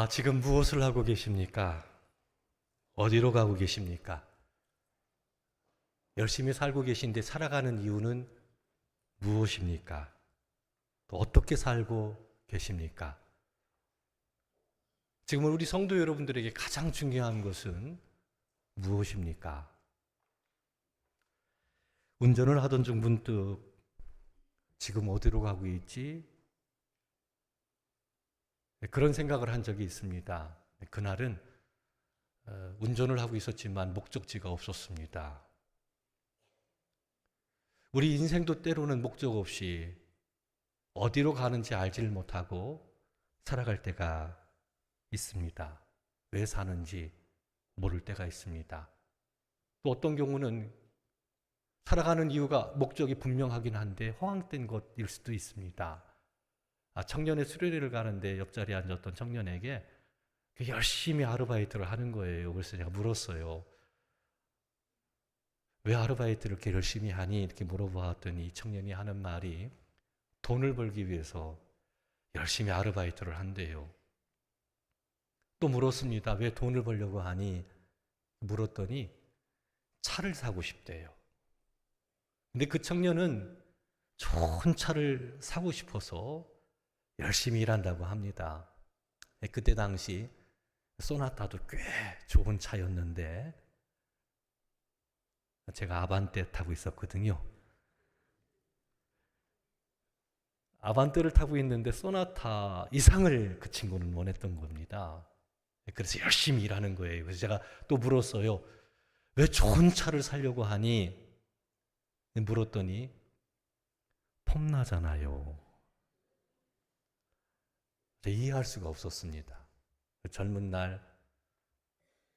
지금 무엇을 하고 계십니까? 어디로 가고 계십니까? 열심히 살고 계신데 살아가는 이유는 무엇입니까? 또 어떻게 살고 계십니까? 지금 우리 성도 여러분들에게 가장 중요한 것은 무엇입니까? 운전을 하던 중 문득 지금 어디로 가고 있지? 그런 생각을 한 적이 있습니다. 그날은 운전을 하고 있었지만 목적지가 없었습니다. 우리 인생도 때로는 목적 없이 어디로 가는지 알지를 못하고 살아갈 때가 있습니다. 왜 사는지 모를 때가 있습니다. 또 어떤 경우는 살아가는 이유가 목적이 분명하긴 한데 허황된 것일 수도 있습니다. 청년의 수련회를 가는데 옆자리에 앉았던 청년에게 열심히 아르바이트를 하는 거예요. 그래서 제가 물었어요. 왜 아르바이트를 이렇게 열심히 하니? 이렇게 물어보았더니 이 청년이 하는 말이 돈을 벌기 위해서 열심히 아르바이트를 한대요. 또 물었습니다. 왜 돈을 벌려고 하니? 물었더니 차를 사고 싶대요. 근데 그 청년은 좋은 차를 사고 싶어서 열심히 일한다고 합니다. 그때 당시 소나타도 꽤 좋은 차였는데 제가 아반떼 타고 있었거든요. 아반떼를 타고 있는데 소나타 이상을 그 친구는 원했던 겁니다. 그래서 열심히 일하는 거예요. 그래서 제가 또 물었어요. 왜 좋은 차를 사려고 하니? 물었더니 폼나잖아요. 이해할 수가 없었습니다. 젊은 날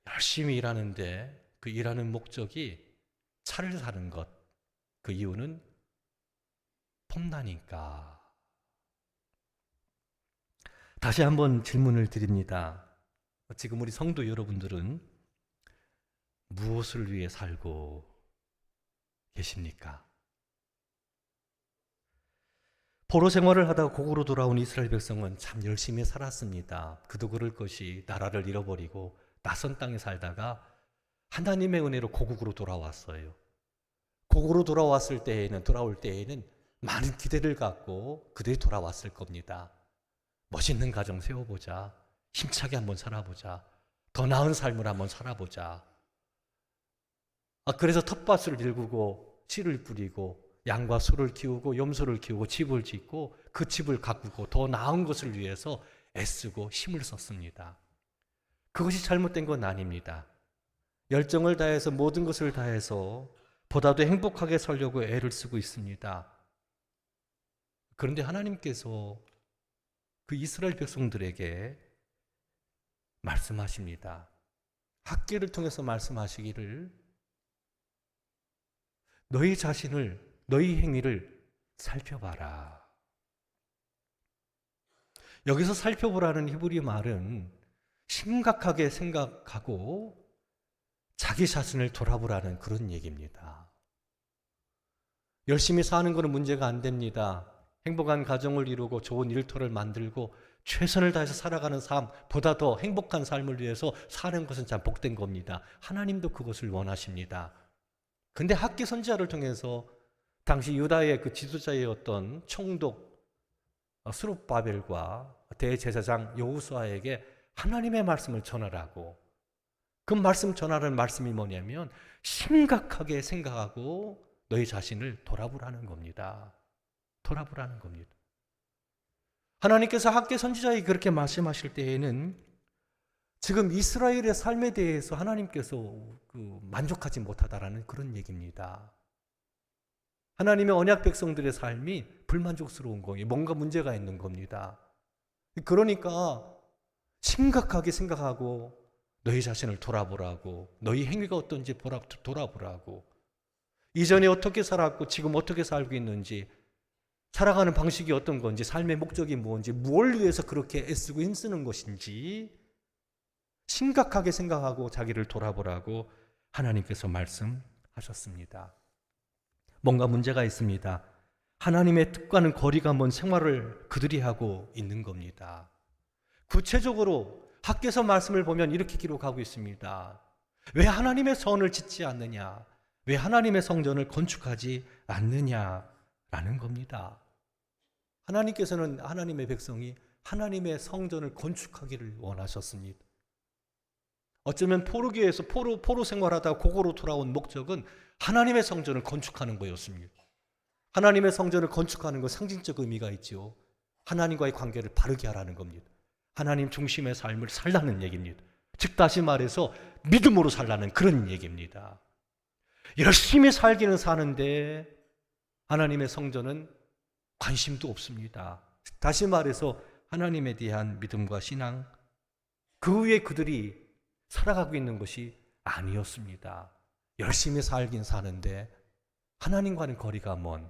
열심히 일하는데 그 일하는 목적이 차를 사는 것, 그 이유는 폼나니까. 다시 한번 질문을 드립니다. 지금 우리 성도 여러분들은 무엇을 위해 살고 계십니까? 포로 생활을 하다가 고국으로 돌아온 이스라엘 백성은 참 열심히 살았습니다. 그도 그럴 것이 나라를 잃어버리고 낯선 땅에 살다가 하나님의 은혜로 고국으로 돌아왔어요. 고국으로 돌아올 때에는 많은 기대를 갖고 그들이 돌아왔을 겁니다. 멋있는 가정 세워보자. 힘차게 한번 살아보자. 더 나은 삶을 한번 살아보자. 그래서 텃밭을 일구고 씨를 뿌리고 양과 소를 키우고 염소를 키우고 집을 짓고 그 집을 가꾸고 더 나은 것을 위해서 애쓰고 힘을 썼습니다. 그것이 잘못된 건 아닙니다. 열정을 다해서 모든 것을 다해서 보다도 행복하게 살려고 애를 쓰고 있습니다. 그런데 하나님께서 그 이스라엘 백성들에게 말씀하십니다. 학계를 통해서 말씀하시기를 너희 자신을, 너희 행위를 살펴봐라. 여기서 살펴보라는 히브리 말은 심각하게 생각하고 자기 자신을 돌아보라는 그런 얘기입니다. 열심히 사는 것은 문제가 안 됩니다. 행복한 가정을 이루고 좋은 일터를 만들고 최선을 다해서 살아가는 삶, 보다 더 행복한 삶을 위해서 사는 것은 참 복된 겁니다. 하나님도 그것을 원하십니다. 근데 학계 선지자를 통해서 당시 유다의 그 지도자였던 총독 스룹바벨과 대제사장 여호수아에게 하나님의 말씀을 전하라고, 그 말씀 전하는 말씀이 뭐냐면 심각하게 생각하고 너희 자신을 돌아보라는 겁니다. 돌아보라는 겁니다. 하나님께서 학계 선지자에게 그렇게 말씀하실 때에는 지금 이스라엘의 삶에 대해서 하나님께서 만족하지 못하다라는 그런 얘기입니다. 하나님의 언약 백성들의 삶이 불만족스러운 거예요. 뭔가 문제가 있는 겁니다. 그러니까 심각하게 생각하고 너희 자신을 돌아보라고, 너희 행위가 어떤지 돌아보라고, 이전에 어떻게 살았고 지금 어떻게 살고 있는지, 살아가는 방식이 어떤 건지, 삶의 목적이 무엇인지, 뭘 위해서 그렇게 애쓰고 힘쓰는 것인지 심각하게 생각하고 자기를 돌아보라고 하나님께서 말씀하셨습니다. 뭔가 문제가 있습니다. 하나님의 뜻과는 거리가 먼 생활을 그들이 하고 있는 겁니다. 구체적으로 학개서 말씀을 보면 이렇게 기록하고 있습니다. 왜 하나님의 선을 짓지 않느냐? 왜 하나님의 성전을 건축하지 않느냐라는 겁니다. 하나님께서는 하나님의 백성이 하나님의 성전을 건축하기를 원하셨습니다. 어쩌면 포로기에서 포로 생활하다가 고고로 돌아온 목적은 하나님의 성전을 건축하는 거였습니다. 하나님의 성전을 건축하는 건 상징적 의미가 있죠. 하나님과의 관계를 바르게 하라는 겁니다. 하나님 중심의 삶을 살라는 얘기입니다. 즉 다시 말해서 믿음으로 살라는 그런 얘기입니다. 열심히 살기는 사는데 하나님의 성전은 관심도 없습니다. 다시 말해서 하나님에 대한 믿음과 신앙, 그 위에 그들이 살아가고 있는 것이 아니었습니다. 열심히 살긴 사는데 하나님과는 거리가 먼,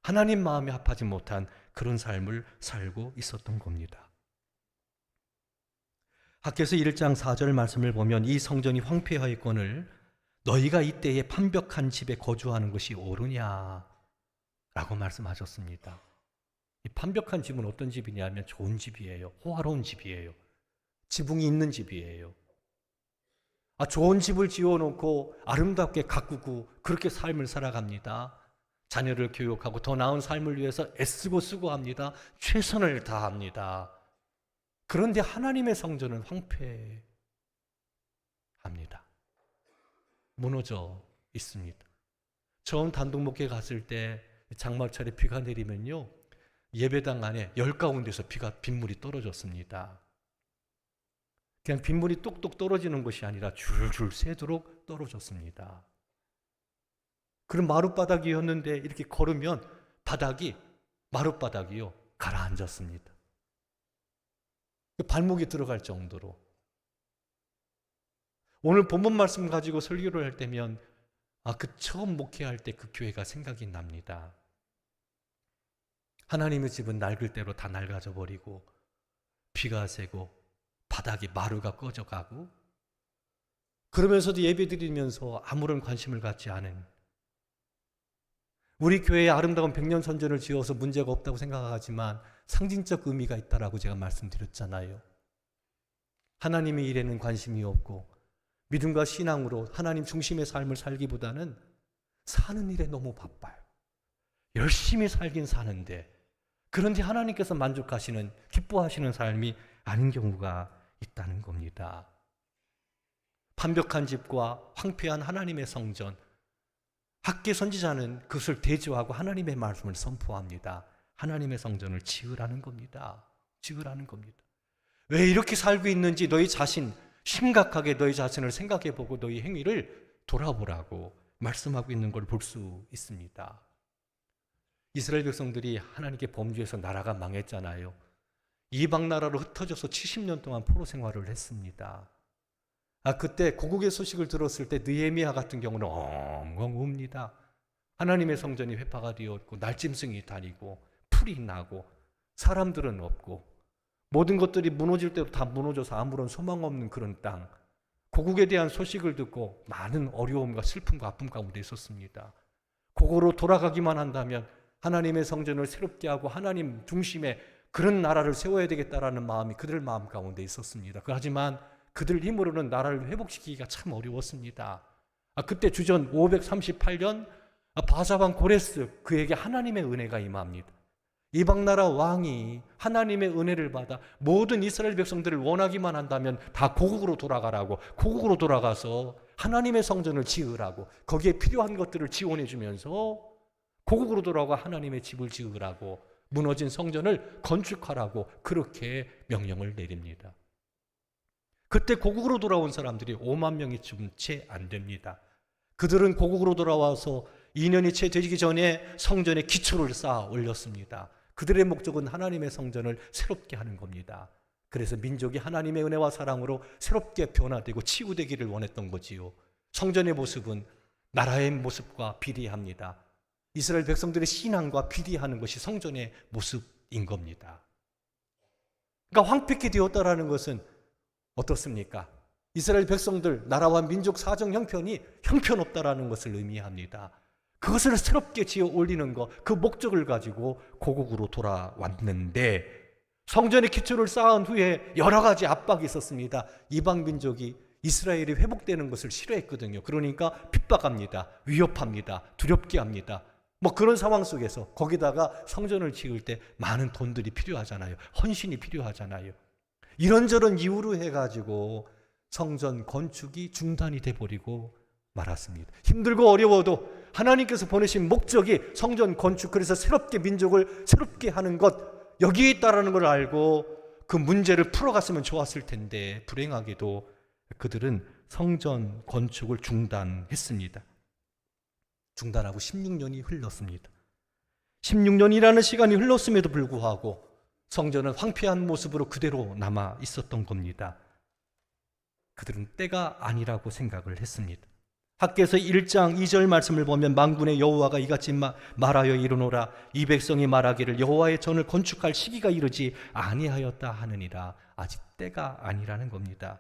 하나님 마음에 합하지 못한 그런 삶을 살고 있었던 겁니다. 학개서 1장 4절 말씀을 보면 이 성전이 황폐하였거늘 너희가 이때에 판벽한 집에 거주하는 것이 옳으냐 라고 말씀하셨습니다. 이 판벽한 집은 어떤 집이냐면 좋은 집이에요. 호화로운 집이에요. 지붕이 있는 집이에요. 좋은 집을 지어놓고 아름답게 가꾸고 그렇게 삶을 살아갑니다. 자녀를 교육하고 더 나은 삶을 위해서 애쓰고 수고합니다. 최선을 다합니다. 그런데 하나님의 성전은 황폐합니다. 무너져 있습니다. 처음 단독 목회 갔을 때 장마철에 비가 내리면요, 예배당 안에 10가운데서 빗물이 떨어졌습니다. 그냥 빗물이 똑똑 떨어지는 것이 아니라 줄줄 새도록 떨어졌습니다. 그런 마룻바닥이었는데 이렇게 걸으면 마룻바닥이요, 가라앉았습니다. 발목이 들어갈 정도로. 오늘 본문 말씀 가지고 설교를 할 때면 그 처음 목회할 때 그 교회가 생각이 납니다. 하나님의 집은 낡을 대로 다 낡아져 버리고 비가 새고 바닥이 마루가 꺼져가고 그러면서도 예배드리면서 아무런 관심을 갖지 않은, 우리 교회에 아름다운 백년선전을 지어서 문제가 없다고 생각하지만 상징적 의미가 있다라고 제가 말씀드렸잖아요. 하나님의 일에는 관심이 없고 믿음과 신앙으로 하나님 중심의 삶을 살기보다는 사는 일에 너무 바빠요. 열심히 살긴 사는데 그런데 하나님께서 만족하시는, 기뻐하시는 삶이 아닌 경우가 있다는 겁니다. 판벽한 집과 황폐한 하나님의 성전, 학개 선지자는 그것을 대조하고 하나님의 말씀을 선포합니다. 하나님의 성전을 지으라는 겁니다. 지으라는 겁니다. 왜 이렇게 살고 있는지 너희 자신, 심각하게 너희 자신을 생각해보고 너희 행위를 돌아보라고 말씀하고 있는 걸 볼 수 있습니다. 이스라엘 백성들이 하나님께 범죄해서 나라가 망했잖아요. 이방 나라로 흩어져서 70년 동안 포로 생활을 했습니다. 그때 고국의 소식을 들었을 때 느헤미야 같은 경우는 엉엉 웁니다. 하나님의 성전이 회파가 되었고 날짐승이 다니고 풀이 나고 사람들은 없고 모든 것들이 무너질 때도 다 무너져서 아무런 소망 없는 그런 땅, 고국에 대한 소식을 듣고 많은 어려움과 슬픔과 아픔 가운데 있었습니다. 고국으로 돌아가기만 한다면 하나님의 성전을 새롭게 하고 하나님 중심의 그런 나라를 세워야 되겠다라는 마음이 그들 마음 가운데 있었습니다. 하지만 그들 힘으로는 나라를 회복시키기가 참 어려웠습니다. 그때 주전 538년 바사왕 고레스, 그에게 하나님의 은혜가 임합니다. 이방 나라 왕이 하나님의 은혜를 받아 모든 이스라엘 백성들을 원하기만 한다면 다 고국으로 돌아가라고, 고국으로 돌아가서 하나님의 성전을 지으라고, 거기에 필요한 것들을 지원해 주면서 고국으로 돌아가 하나님의 집을 지으라고, 무너진 성전을 건축하라고 그렇게 명령을 내립니다. 그때 고국으로 돌아온 사람들이 5만 명이 좀 채 안 됩니다. 그들은 고국으로 돌아와서 2년이 채 되기 전에 성전의 기초를 쌓아 올렸습니다. 그들의 목적은 하나님의 성전을 새롭게 하는 겁니다. 그래서 민족이 하나님의 은혜와 사랑으로 새롭게 변화되고 치유되기를 원했던 거지요. 성전의 모습은 나라의 모습과 비례합니다. 이스라엘 백성들의 신앙과 비례하는 것이 성전의 모습인 겁니다. 그러니까 황폐케 되었다라는 것은 어떻습니까? 이스라엘 백성들, 나라와 민족 사정 형편이 형편없다라는 것을 의미합니다. 그것을 새롭게 지어 올리는 것, 그 목적을 가지고 고국으로 돌아왔는데 성전의 기초를 쌓은 후에 여러 가지 압박이 있었습니다. 이방 민족이 이스라엘이 회복되는 것을 싫어했거든요. 그러니까 핍박합니다. 위협합니다. 두렵게 합니다. 뭐 그런 상황 속에서 거기다가 성전을 지을 때 많은 돈들이 필요하잖아요. 헌신이 필요하잖아요. 이런저런 이유로 해가지고 성전 건축이 중단이 돼버리고 말았습니다. 힘들고 어려워도 하나님께서 보내신 목적이 성전 건축, 그래서 새롭게 민족을 새롭게 하는 것, 여기에 있다라는 걸 알고 그 문제를 풀어갔으면 좋았을 텐데 불행하게도 그들은 성전 건축을 중단했습니다. 중단하고 16년이 흘렀습니다. 16년이라는 시간이 흘렀음에도 불구하고 성전은 황폐한 모습으로 그대로 남아 있었던 겁니다. 그들은 때가 아니라고 생각을 했습니다. 학개서 1장 2절 말씀을 보면 만군의 여호와가 이같이 말하여 이르노라 이 백성이 말하기를 여호와의 전을 건축할 시기가 이르지 아니하였다 하느니라. 아직 때가 아니라는 겁니다.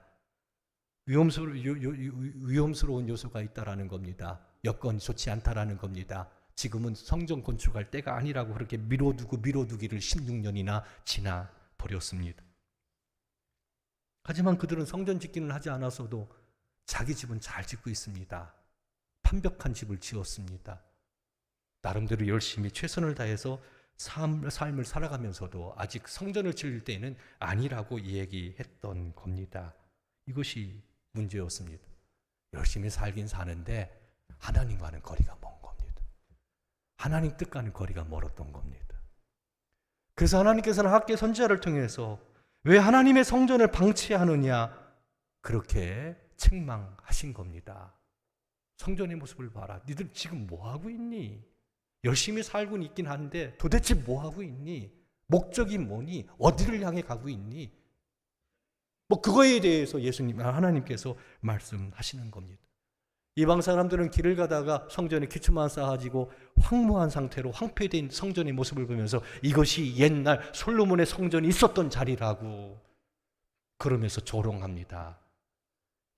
위험스러운 요소가 있다라는 겁니다. 여건이 좋지 않다라는 겁니다. 지금은 성전 건축할 때가 아니라고 그렇게 미뤄두기를 16년이나 지나 버렸습니다. 하지만 그들은 성전 짓기는 하지 않았어도 자기 집은 잘 짓고 있습니다. 완벽한 집을 지었습니다. 나름대로 열심히 최선을 다해서 삶을 살아가면서도 아직 성전을 지을 때는 아니라고 얘기했던 겁니다. 이것이 문제였습니다. 열심히 살긴 사는데 하나님과는 거리가 먼 겁니다. 하나님 뜻과는 거리가 멀었던 겁니다. 그래서 하나님께서는 학개 선지자를 통해서 왜 하나님의 성전을 방치하느냐 그렇게 책망하신 겁니다. 성전의 모습을 봐라. 니들 지금 뭐하고 있니? 열심히 살고는 있긴 한데 도대체 뭐하고 있니? 목적이 뭐니? 어디를 향해 가고 있니? 뭐 그거에 대해서 하나님께서 말씀하시는 겁니다. 이방 사람들은 길을 가다가 성전에 기초만 쌓아지고 황무한 상태로 황폐된 성전의 모습을 보면서 이것이 옛날 솔로몬의 성전이 있었던 자리라고 그러면서 조롱합니다.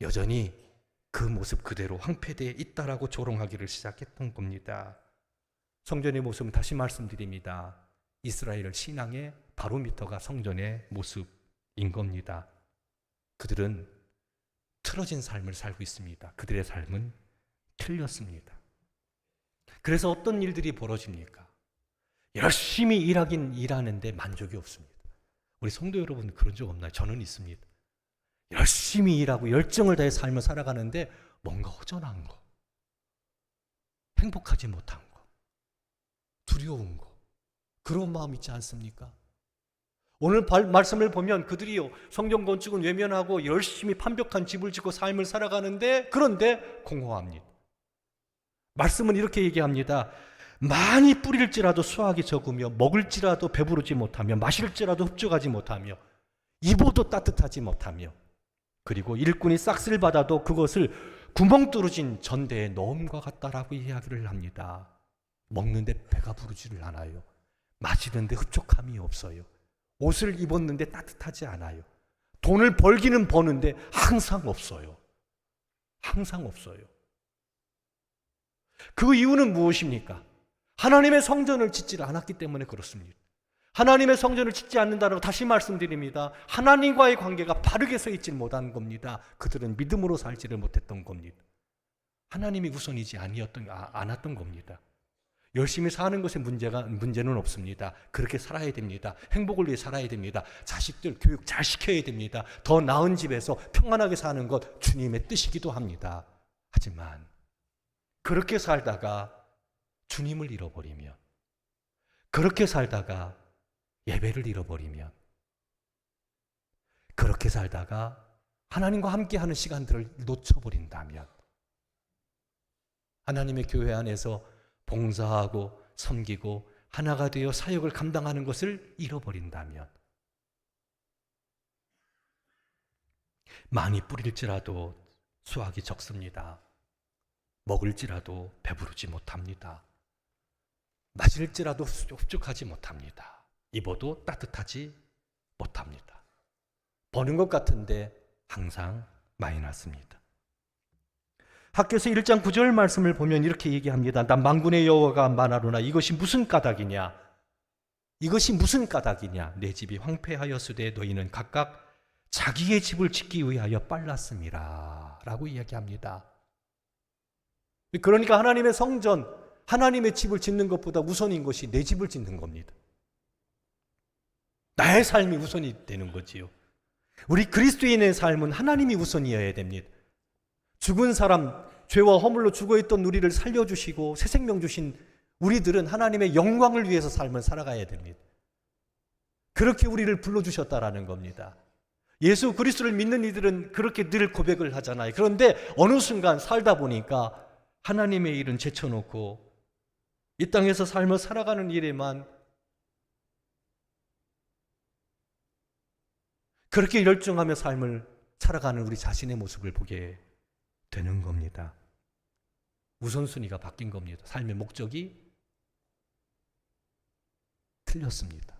여전히 그 모습 그대로 황폐되어 있다라고 조롱하기를 시작했던 겁니다. 성전의 모습은 다시 말씀드립니다. 이스라엘 신앙의 바로미터가 성전의 모습인 겁니다. 그들은 틀어진 삶을 살고 있습니다. 그들의 삶은 틀렸습니다. 그래서 어떤 일들이 벌어집니까? 열심히 일하긴 일하는데 만족이 없습니다. 우리 성도 여러분 그런 적 없나요? 저는 있습니다. 열심히 일하고 열정을 다해 삶을 살아가는데 뭔가 허전한 거, 행복하지 못한 거, 두려운 거, 그런 마음 있지 않습니까? 오늘 말씀을 보면 그들이요 성전 건축은 외면하고 열심히 완벽한 집을 짓고 삶을 살아가는데 그런데 공허합니다. 말씀은 이렇게 얘기합니다. 많이 뿌릴지라도 수확이 적으며 먹을지라도 배부르지 못하며 마실지라도 흡족하지 못하며 입어도 따뜻하지 못하며 그리고 일꾼이 싹쓸 받아도 그것을 구멍 뚫어진 전대에 넣음과 같다라고 이야기를 합니다. 먹는데 배가 부르지를 않아요. 마시는데 흡족함이 없어요. 옷을 입었는데 따뜻하지 않아요. 돈을 벌기는 버는데 항상 없어요. 항상 없어요. 그 이유는 무엇입니까? 하나님의 성전을 짓지 않았기 때문에 그렇습니다. 하나님의 성전을 짓지 않는다라고 다시 말씀드립니다. 하나님과의 관계가 바르게 서 있지 못한 겁니다. 그들은 믿음으로 살지를 못했던 겁니다. 하나님이 우선이지 않았던 겁니다. 열심히 사는 것에 문제는 없습니다. 그렇게 살아야 됩니다. 행복을 위해 살아야 됩니다. 자식들 교육 잘 시켜야 됩니다. 더 나은 집에서 평안하게 사는 것 주님의 뜻이기도 합니다. 하지만 그렇게 살다가 주님을 잃어버리면, 그렇게 살다가 예배를 잃어버리면, 그렇게 살다가 하나님과 함께하는 시간들을 놓쳐버린다면, 하나님의 교회 안에서 봉사하고 섬기고 하나가 되어 사역을 감당하는 것을 잃어버린다면, 많이 뿌릴지라도 수확이 적습니다. 먹을지라도 배부르지 못합니다. 마실지라도 흡족하지 못합니다. 입어도 따뜻하지 못합니다. 버는 것 같은데 항상 마이너스입니다. 학개서 1장 9절 말씀을 보면 이렇게 얘기합니다. 난 만군의 여호와가 말하노라 이것이 무슨 까닭이냐? 이것이 무슨 까닭이냐? 내 집이 황폐하였으되 너희는 각각 자기의 집을 짓기 위하여 빨랐음이라 라고 이야기합니다. 그러니까 하나님의 성전, 하나님의 집을 짓는 것보다 우선인 것이 내 집을 짓는 겁니다. 나의 삶이 우선이 되는 거지요. 우리 그리스도인의 삶은 하나님이 우선이어야 됩니다. 죽은 사람, 죄와 허물로 죽어있던 우리를 살려주시고 새 생명 주신 우리들은 하나님의 영광을 위해서 삶을 살아가야 됩니다. 그렇게 우리를 불러주셨다라는 겁니다. 예수 그리스도를 믿는 이들은 그렇게 늘 고백을 하잖아요. 그런데 어느 순간 살다 보니까 하나님의 일은 제쳐놓고 이 땅에서 삶을 살아가는 일에만 그렇게 열중하며 삶을 살아가는 우리 자신의 모습을 보게 되는 겁니다. 우선순위가 바뀐 겁니다. 삶의 목적이 틀렸습니다.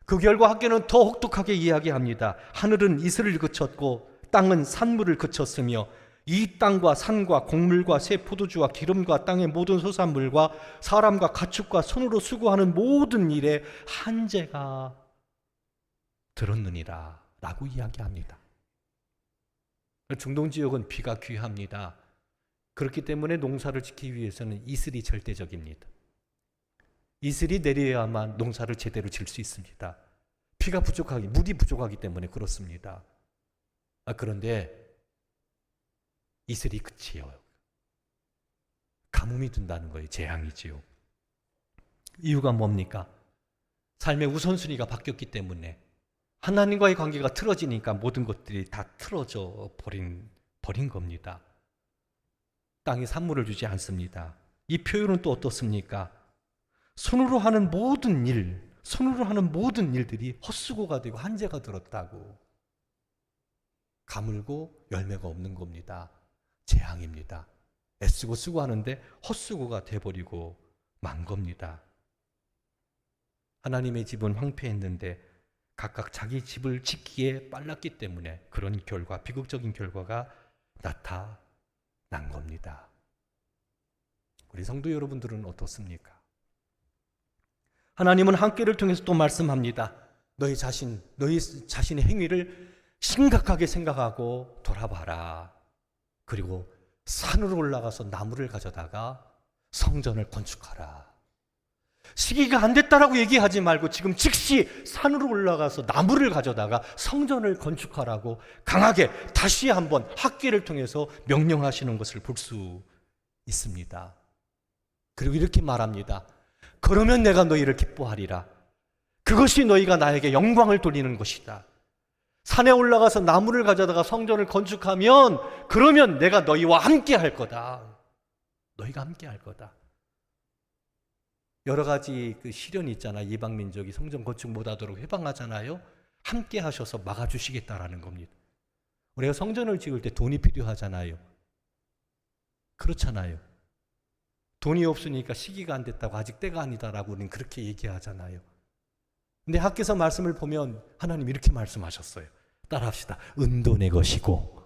그 결과 학교는 더 혹독하게 이야기합니다. 하늘은 이슬을 그쳤고 땅은 산물을 그쳤으며 이 땅과 산과 곡물과 새 포도주와 기름과 땅의 모든 소산물과 사람과 가축과 손으로 수고하는 모든 일에 한재가 들었느니라 라고 이야기합니다. 중동 지역은 비가 귀합니다. 그렇기 때문에 농사를 짓기 위해서는 이슬이 절대적입니다. 이슬이 내려야만 농사를 제대로 질 수 있습니다. 비가 부족하기, 물이 부족하기 때문에 그렇습니다. 그런데 이슬이 그치요. 가뭄이 든다는 거예요. 재앙이지요. 이유가 뭡니까? 삶의 우선순위가 바뀌었기 때문에 하나님과의 관계가 틀어지니까 모든 것들이 다 틀어져 버린 겁니다. 땅이 산물을 주지 않습니다. 이 표현은 또 어떻습니까? 손으로 하는 모든 일들이 헛수고가 되고 한재가 들었다고. 가물고 열매가 없는 겁니다. 재앙입니다. 애쓰고 수고하는데 헛수고가 돼버리고 만 겁니다. 하나님의 집은 황폐했는데 각각 자기 집을 짓기에 빨랐기 때문에 그런 결과, 비극적인 결과가 나타난 겁니다. 우리 성도 여러분들은 어떻습니까? 하나님은 한계를 통해서 또 말씀합니다. 너희 자신의 행위를 심각하게 생각하고 돌아봐라. 그리고 산으로 올라가서 나무를 가져다가 성전을 건축하라. 시기가 안 됐다라고 얘기하지 말고 지금 즉시 산으로 올라가서 나무를 가져다가 성전을 건축하라고 강하게 다시 한번 학계를 통해서 명령하시는 것을 볼 수 있습니다. 그리고 이렇게 말합니다. 그러면 내가 너희를 기뻐하리라. 그것이 너희가 나에게 영광을 돌리는 것이다. 산에 올라가서 나무를 가져다가 성전을 건축하면 그러면 내가 너희와 함께 할 거다. 너희가 함께 할 거다. 여러 가지 그 시련이 있잖아요. 이방 민족이 성전 건축 못하도록 해방하잖아요. 함께 하셔서 막아주시겠다라는 겁니다. 우리가 성전을 지을 때 돈이 필요하잖아요. 그렇잖아요. 돈이 없으니까 시기가 안 됐다고 아직 때가 아니다라고 우리는 그렇게 얘기하잖아요. 근데 학교에서 말씀을 보면 하나님 이렇게 말씀하셨어요. 따라합시다. 은도 내 것이고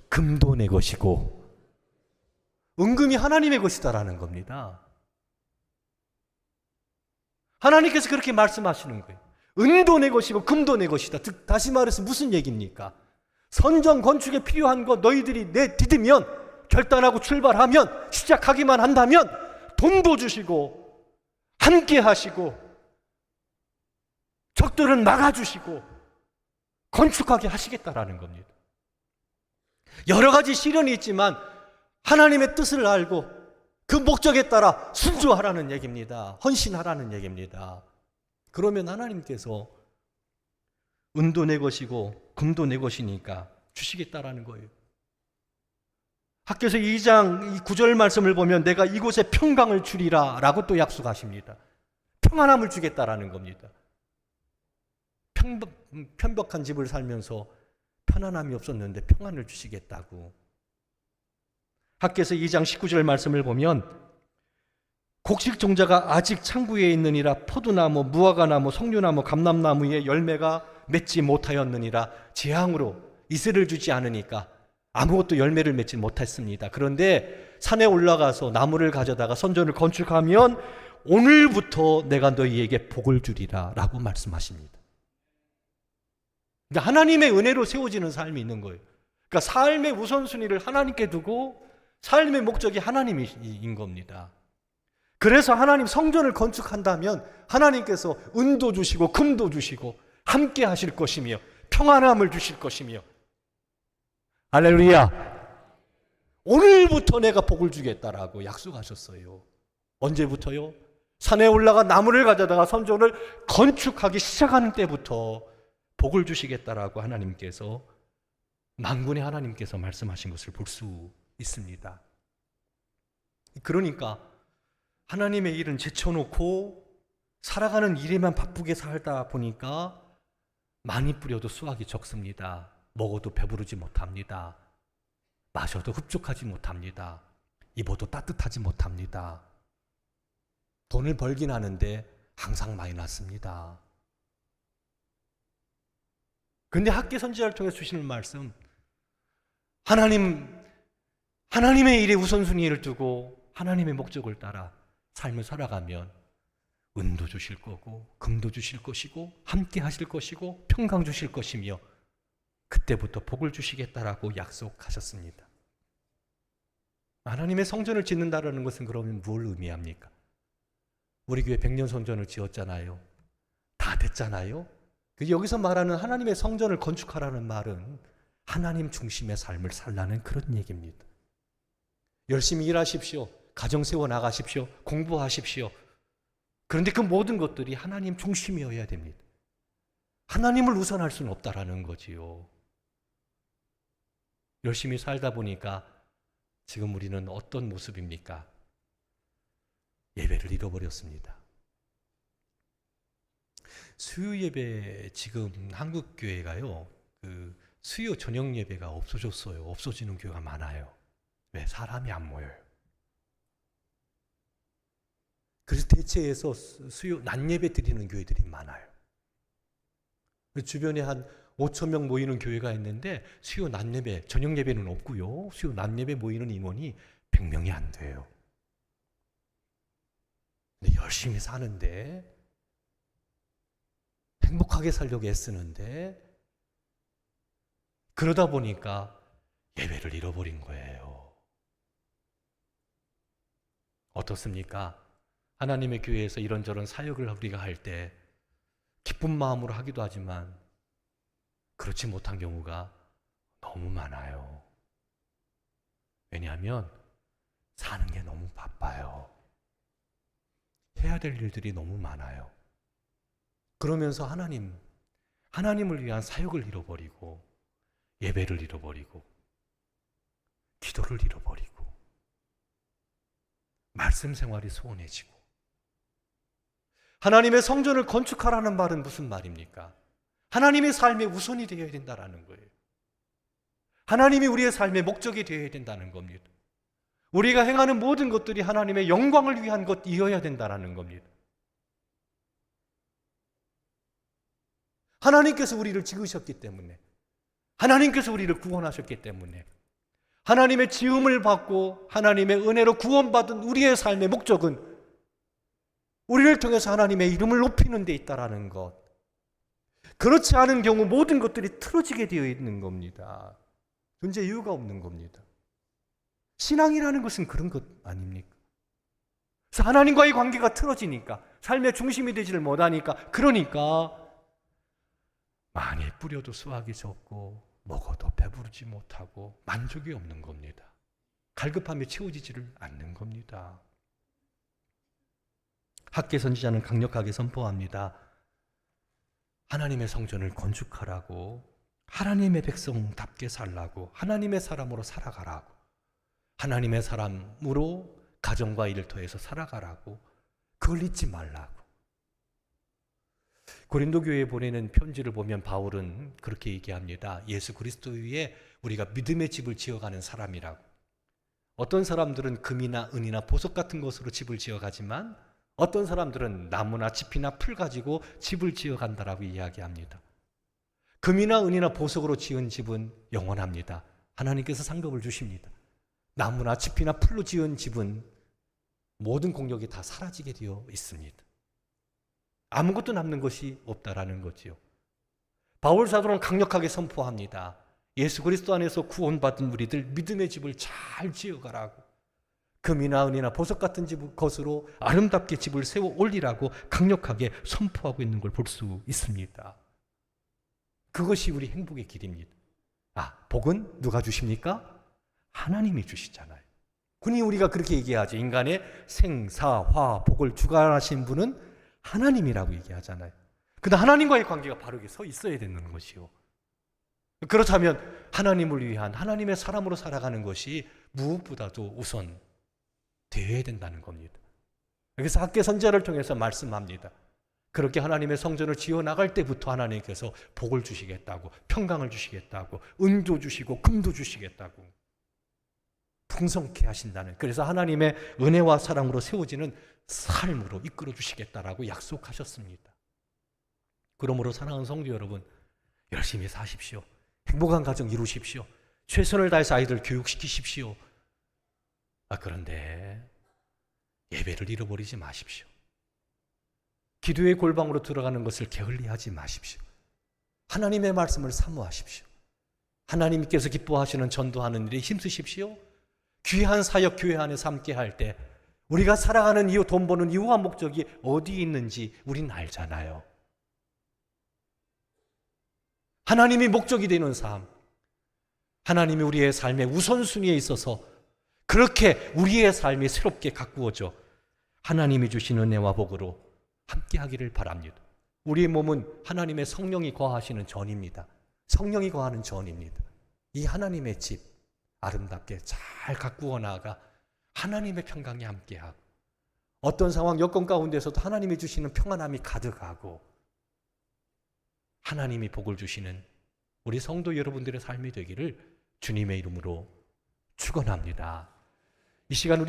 금도 내 것이고 은금이 하나님의 것이다라는 겁니다. 하나님께서 그렇게 말씀하시는 거예요. 은도 내 것이고 금도 내 것이다. 즉 다시 말해서 무슨 얘기입니까? 성전 건축에 필요한 거 너희들이 내디디면 결단하고 출발하면 시작하기만 한다면 돈도 주시고 함께 하시고 적들은 막아주시고 건축하게 하시겠다라는 겁니다. 여러 가지 시련이 있지만 하나님의 뜻을 알고 그 목적에 따라 순종하라는 얘기입니다. 헌신하라는 얘기입니다. 그러면 하나님께서 은도 내 것이고 금도 내 것이니까 주시겠다라는 거예요. 학교에서 2장 9절 말씀을 보면 내가 이곳에 평강을 주리라 라고 또 약속하십니다. 평안함을 주겠다라는 겁니다. 편벽한 집을 살면서 편안함이 없었는데 평안을 주시겠다고. 학교에서 2장 19절 말씀을 보면 곡식 종자가 아직 창고에 있느니라 포도나무, 무화과나무, 석류나무, 감람나무에 열매가 맺지 못하였느니라. 재앙으로 이슬을 주지 않으니까 아무것도 열매를 맺지 못했습니다. 그런데 산에 올라가서 나무를 가져다가 성전을 건축하면 오늘부터 내가 너희에게 복을 주리라 라고 말씀하십니다. 그러니까 하나님의 은혜로 세워지는 삶이 있는 거예요. 그러니까 삶의 우선순위를 하나님께 두고 삶의 목적이 하나님인 겁니다. 그래서 하나님 성전을 건축한다면 하나님께서 은도 주시고 금도 주시고 함께 하실 것이며 평안함을 주실 것이며, 할렐루야, 오늘부터 내가 복을 주겠다라고 약속하셨어요. 언제부터요? 산에 올라가 나무를 가져다가 성전을 건축하기 시작하는 때부터 복을 주시겠다라고 하나님께서, 만군의 하나님께서 말씀하신 것을 볼 수 있습니다. 그러니까 하나님의 일은 제쳐놓고 살아가는 일에만 바쁘게 살다 보니까 많이 뿌려도 수확이 적습니다. 먹어도 배부르지 못합니다. 마셔도 흡족하지 못합니다. 입어도 따뜻하지 못합니다. 돈을 벌긴 하는데 항상 마이너스입니다. 그런데 학계 선지자를 통해 주시는 말씀, 하나님의 일에 우선순위를 두고 하나님의 목적을 따라 삶을 살아가면 은도 주실 거고 금도 주실 것이고 함께 하실 것이고 평강 주실 것이며 그때부터 복을 주시겠다라고 약속하셨습니다. 하나님의 성전을 짓는다라는 것은 그러면 뭘 의미합니까? 우리 교회 100년 성전을 지었잖아요. 다 됐잖아요. 여기서 말하는 하나님의 성전을 건축하라는 말은 하나님 중심의 삶을 살라는 그런 얘기입니다. 열심히 일하십시오. 가정 세워 나가십시오. 공부하십시오. 그런데 그 모든 것들이 하나님 중심이어야 됩니다. 하나님을 우선할 수는 없다라는 거지요. 열심히 살다 보니까 지금 우리는 어떤 모습입니까? 예배를 잃어버렸습니다. 수요 예배, 지금 한국 교회가요, 수요 저녁 예배가 없어졌어요. 없어지는 교회가 많아요. 왜? 사람이 안 모여요. 그래서 대체해서 수요 낮 예배 드리는 교회들이 많아요. 주변에 한 5천 명 모이는 교회가 있는데 수요 낮 예배, 저녁 예배는 없고요. 수요 낮 예배 모이는 인원이 100명이 안 돼요. 근데 열심히 사는데, 행복하게 살려고 애쓰는데, 그러다 보니까 예배를 잃어버린 거예요. 어떻습니까? 하나님의 교회에서 이런저런 사역을 우리가 할 때 기쁜 마음으로 하기도 하지만 그렇지 못한 경우가 너무 많아요. 왜냐하면 사는 게 너무 바빠요. 해야 될 일들이 너무 많아요. 그러면서 하나님을 위한 사역을 잃어버리고 예배를 잃어버리고 기도를 잃어버리고 말씀 생활이 소원해지고. 하나님의 성전을 건축하라는 말은 무슨 말입니까? 하나님의 삶의 우선이 되어야 된다는 거예요. 하나님이 우리의 삶의 목적이 되어야 된다는 겁니다. 우리가 행하는 모든 것들이 하나님의 영광을 위한 것이어야 된다는 겁니다. 하나님께서 우리를 지으셨기 때문에, 하나님께서 우리를 구원하셨기 때문에, 하나님의 지음을 받고 하나님의 은혜로 구원받은 우리의 삶의 목적은 우리를 통해서 하나님의 이름을 높이는 데 있다라는 것. 그렇지 않은 경우 모든 것들이 틀어지게 되어 있는 겁니다. 존재 이유가 없는 겁니다. 신앙이라는 것은 그런 것 아닙니까? 그래서 하나님과의 관계가 틀어지니까, 삶의 중심이 되지를 못하니까, 그러니까 많이 뿌려도 수확이 적고 먹어도 배부르지 못하고 만족이 없는 겁니다. 갈급함이 채워지지를 않는 겁니다. 학계 선지자는 강력하게 선포합니다. 하나님의 성전을 건축하라고, 하나님의 백성답게 살라고, 하나님의 사람으로 살아가라고, 하나님의 사람으로 가정과 일터에서 살아가라고, 그걸 잊지 말라고. 고린도 교회에 보내는 편지를 보면 바울은 그렇게 얘기합니다. 예수 그리스도 위에 우리가 믿음의 집을 지어가는 사람이라고. 어떤 사람들은 금이나 은이나 보석 같은 것으로 집을 지어가지만 어떤 사람들은 나무나 짚이나 풀 가지고 집을 지어간다라고 이야기합니다. 금이나 은이나 보석으로 지은 집은 영원합니다. 하나님께서 상급을 주십니다. 나무나 짚이나 풀로 지은 집은 모든 공력이 다 사라지게 되어 있습니다. 아무것도 남는 것이 없다라는 거지요. 바울 사도는 강력하게 선포합니다. 예수 그리스도 안에서 구원받은 우리들 믿음의 집을 잘 지어가라고, 금이나 은이나 보석 같은 것으로 아름답게 집을 세워 올리라고 강력하게 선포하고 있는 걸 볼 수 있습니다. 그것이 우리 행복의 길입니다. 복은 누가 주십니까? 하나님이 주시잖아요. 흔히 우리가 그렇게 얘기하죠. 인간의 생사화 복을 주관하신 분은 하나님이라고 얘기하잖아요. 근데 하나님과의 관계가 바르게 서 있어야 되는 것이요. 그렇다면 하나님을 위한 하나님의 사람으로 살아가는 것이 무엇보다도 우선 되어야 된다는 겁니다. 그래서 학개 선지자를 통해서 말씀합니다. 그렇게 하나님의 성전을 지어나갈 때부터 하나님께서 복을 주시겠다고, 평강을 주시겠다고, 은도 주시고 금도 주시겠다고 풍성케 하신다는, 그래서 하나님의 은혜와 사랑으로 세워지는 삶으로 이끌어 주시겠다라고 약속하셨습니다. 그러므로 사랑하는 성도 여러분, 열심히 사십시오. 행복한 가정 이루십시오. 최선을 다해서 아이들 교육시키십시오. 그런데 예배를 잃어버리지 마십시오. 기도의 골방으로 들어가는 것을 게을리하지 마십시오. 하나님의 말씀을 사모하십시오. 하나님께서 기뻐하시는 전도하는 일에 힘쓰십시오. 귀한 사역 교회 안에서 함께 할 때 우리가 살아가는 이유, 돈 버는 이유와 목적이 어디에 있는지 우린 알잖아요. 하나님이 목적이 되는 삶, 하나님이 우리의 삶의 우선순위에 있어서 그렇게 우리의 삶이 새롭게 가꾸어져 하나님이 주신 은혜와 복으로 함께 하기를 바랍니다. 우리의 몸은 하나님의 성령이 거하시는 전입니다. 성령이 거하는 전입니다. 이 하나님의 집 아름답게 잘 가꾸어 나가 하나님의 평강이 함께하고, 어떤 상황 여건 가운데서도 하나님이 주시는 평안함이 가득하고 하나님이 복을 주시는 우리 성도 여러분들의 삶이 되기를 주님의 이름으로 축원합니다. 이 시간 우리